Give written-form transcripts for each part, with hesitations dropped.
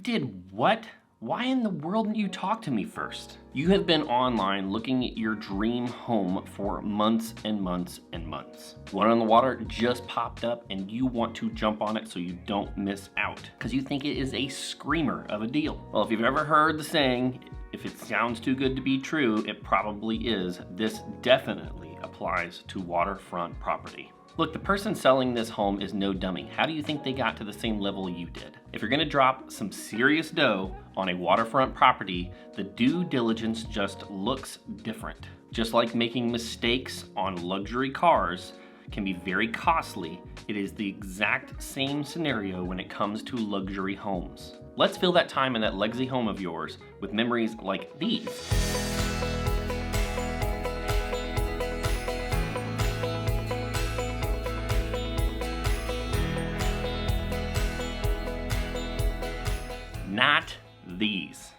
did what? Why in the world didn't you talk to me first? You have been online looking at your dream home for months and months and months. One on the Water just popped up and you want to jump on it so you don't miss out because you think it is a screamer of a deal. Well, if you've ever heard the saying, if it sounds too good to be true, it probably is. This definitely applies to waterfront property. Look, the person selling this home is no dummy. How do you think they got to the same level you did? If you're gonna drop some serious dough on a waterfront property, the due diligence just looks different. Just like making mistakes on luxury cars can be very costly, it is the exact same scenario when it comes to luxury homes. Let's fill that time in that legacy home of yours with memories like these. Not these.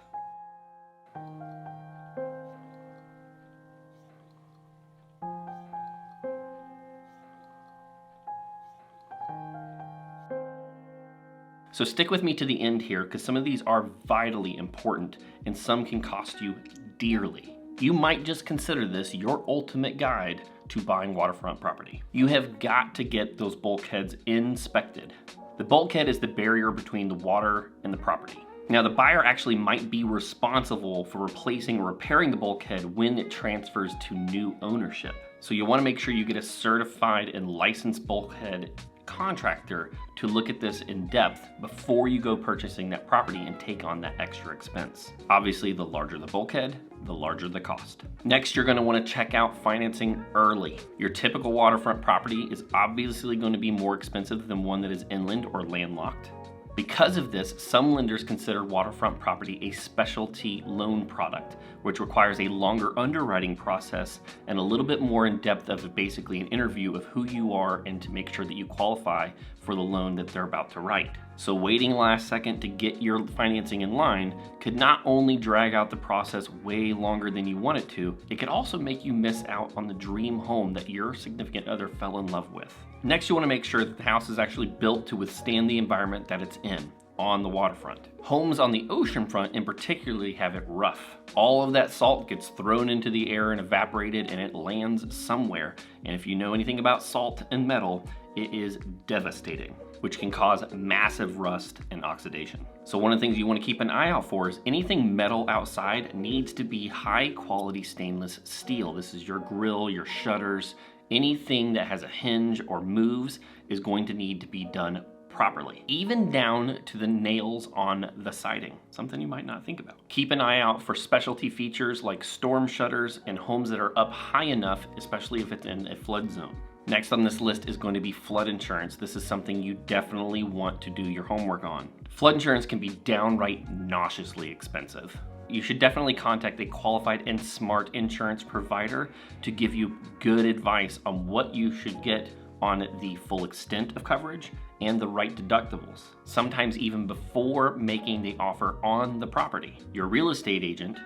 So stick with me to the end here because some of these are vitally important and some can cost you dearly. You might just consider this your ultimate guide to buying waterfront property. You have got to get those bulkheads inspected. The bulkhead is the barrier between the water and the property. Now, the buyer actually might be responsible for replacing or repairing the bulkhead when it transfers to new ownership. So you want to make sure you get a certified and licensed bulkhead contractor to look at this in depth before you go purchasing that property and take on that extra expense. Obviously, the larger the bulkhead, the larger the cost. Next, you're going to want to check out financing early. Your typical waterfront property is obviously going to be more expensive than one that is inland or landlocked. Because of this, some lenders consider waterfront property a specialty loan product, which requires a longer underwriting process and a little bit more in depth of basically an interview of who you are and to make sure that you qualify for the loan that they're about to write. So waiting last second to get your financing in line could not only drag out the process way longer than you want it to, it could also make you miss out on the dream home that your significant other fell in love with. Next, you want to make sure that the house is actually built to withstand the environment that it's in on the waterfront. Homes on the ocean front in particular have it rough. All of that salt gets thrown into the air and evaporated and it lands somewhere. And if you know anything about salt and metal, it is devastating, which can cause massive rust and oxidation. So one of the things you want to keep an eye out for is anything metal outside needs to be high quality stainless steel. This is your grill, your shutters, anything that has a hinge or moves is going to need to be done properly, even down to the nails on the siding, something you might not think about. Keep an eye out for specialty features like storm shutters and homes that are up high enough, especially if it's in a flood zone. Next on this list is going to be flood insurance. This is something you definitely want to do your homework on. Flood insurance can be downright nauseously expensive. You should definitely contact a qualified and smart insurance provider to give you good advice on what you should get on the full extent of coverage and the right deductibles, sometimes even before making the offer on the property. Your real estate agent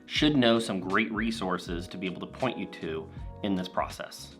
should know some great resources to be able to point you to in this process.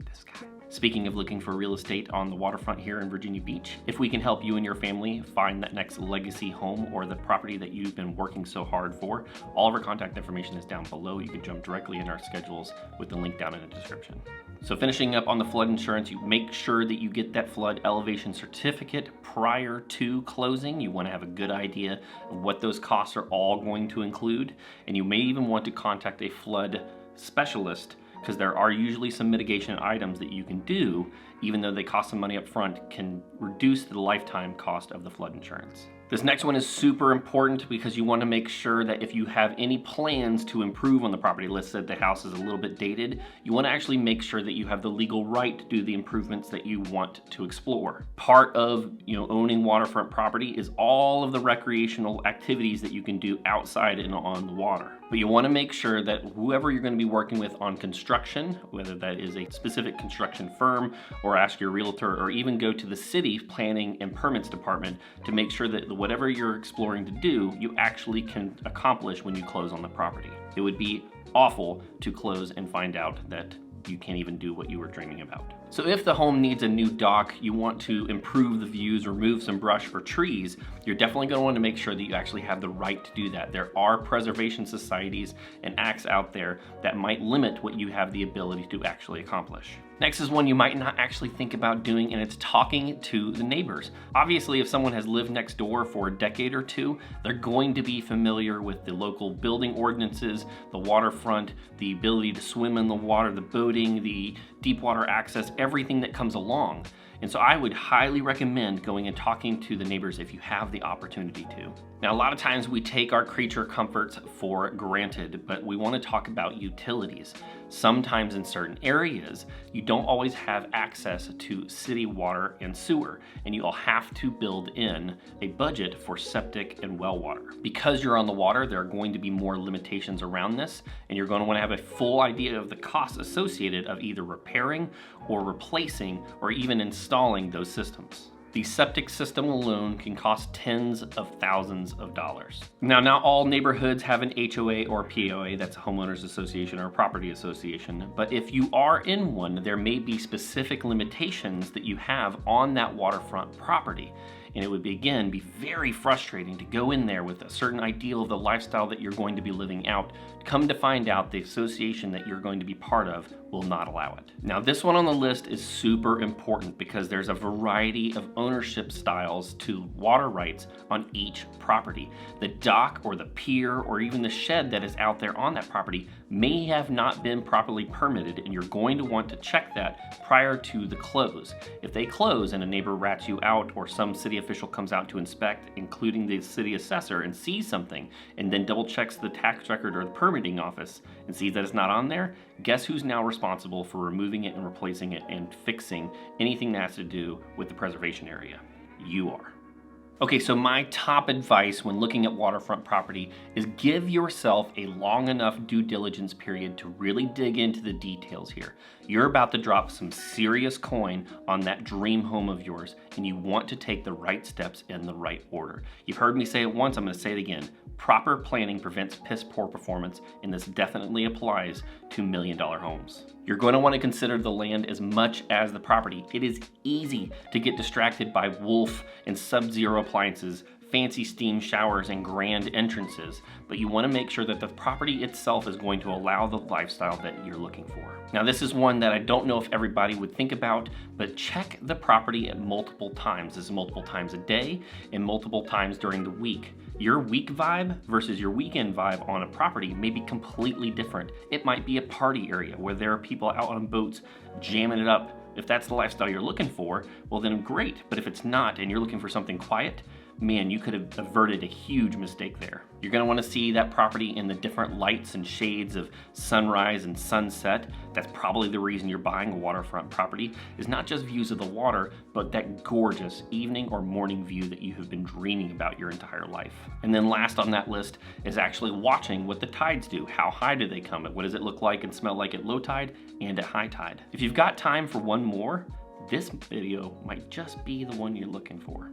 This guy. Speaking of looking for real estate on the waterfront here in Virginia Beach, if we can help you and your family find that next legacy home or the property that you've been working so hard for, all of our contact information is down below. You can jump directly in our schedules with the link down in the description. So finishing up on the flood insurance, you make sure that you get that flood elevation certificate prior to closing. You want to have a good idea of what those costs are all going to include, and you may even want to contact a flood specialist because there are usually some mitigation items that you can do, even though they cost some money up front, can reduce the lifetime cost of the flood insurance. This next one is super important because you want to make sure that if you have any plans to improve on the property, let's say the house is a little bit dated, you want to actually make sure that you have the legal right to do the improvements that you want to explore. Part of owning waterfront property is all of the recreational activities that you can do outside and on the water. But you want to make sure that whoever you're going to be working with on construction, whether that is a specific construction firm or ask your realtor or even go to the city planning and permits department to make sure that whatever you're exploring to do, you actually can accomplish when you close on the property. It would be awful to close and find out that you can't even do what you were dreaming about. So if the home needs a new dock, you want to improve the views, remove some brush or trees, you're definitely going to want to make sure that you actually have the right to do that. There are preservation societies and acts out there that might limit what you have the ability to actually accomplish. Next is one you might not actually think about doing, and it's talking to the neighbors. Obviously, if someone has lived next door for a decade or two, they're going to be familiar with the local building ordinances, the waterfront, the ability to swim in the water, the boating, the deep water access, everything that comes along. And so I would highly recommend going and talking to the neighbors if you have the opportunity to. Now, a lot of times we take our creature comforts for granted, but we want to talk about utilities. Sometimes in certain areas, you don't always have access to city water and sewer, and you'll have to build in a budget for septic and well water. Because you're on the water, there are going to be more limitations around this, and you're going to want to have a full idea of the costs associated of either repairing or replacing or even installing those systems. The septic system alone can cost tens of thousands of dollars. Now, not all neighborhoods have an HOA or POA, that's a homeowners association or a property association, but if you are in one, there may be specific limitations that you have on that waterfront property. And it would again be very frustrating to go in there with a certain ideal of the lifestyle that you're going to be living out. Come to find out the association that you're going to be part of will not allow it. Now, this one on the list is super important because there's a variety of ownership styles to water rights on each property. The dock or the pier or even the shed that is out there on that property may have not been properly permitted, and you're going to want to check that prior to the close. If they close and a neighbor rats you out or some city official comes out to inspect, including the city assessor, and sees something and then double checks the tax record or the permitting office and sees that it's not on there, guess who's now responsible for removing it and replacing it and fixing anything that has to do with the preservation area? You are. Okay, so my top advice when looking at waterfront property is give yourself a long enough due diligence period to really dig into the details here. You're about to drop some serious coin on that dream home of yours, and you want to take the right steps in the right order. You've heard me say it once, I'm going to say it again. Proper planning prevents piss poor performance, and this definitely applies to million-dollar homes. You're going to want to consider the land as much as the property. It is easy to get distracted by Wolf and Sub-Zero appliances, fancy steam showers, and grand entrances, but you want to make sure that the property itself is going to allow the lifestyle that you're looking for. Now, this is one that I don't know if everybody would think about, but check the property at multiple times. This is multiple times a day and multiple times during the week. Your week vibe versus your weekend vibe on a property may be completely different. It might be a party area where there are people out on boats jamming it up. If that's the lifestyle you're looking for, well then great. But if it's not and you're looking for something quiet, man, you could have averted a huge mistake there. You're gonna wanna see that property in the different lights and shades of sunrise and sunset. That's probably the reason you're buying a waterfront property, is not just views of the water, but that gorgeous evening or morning view that you have been dreaming about your entire life. And then last on that list is actually watching what the tides do. How high do they come? What does it look like and smell like at low tide and at high tide? If you've got time for one more, this video might just be the one you're looking for.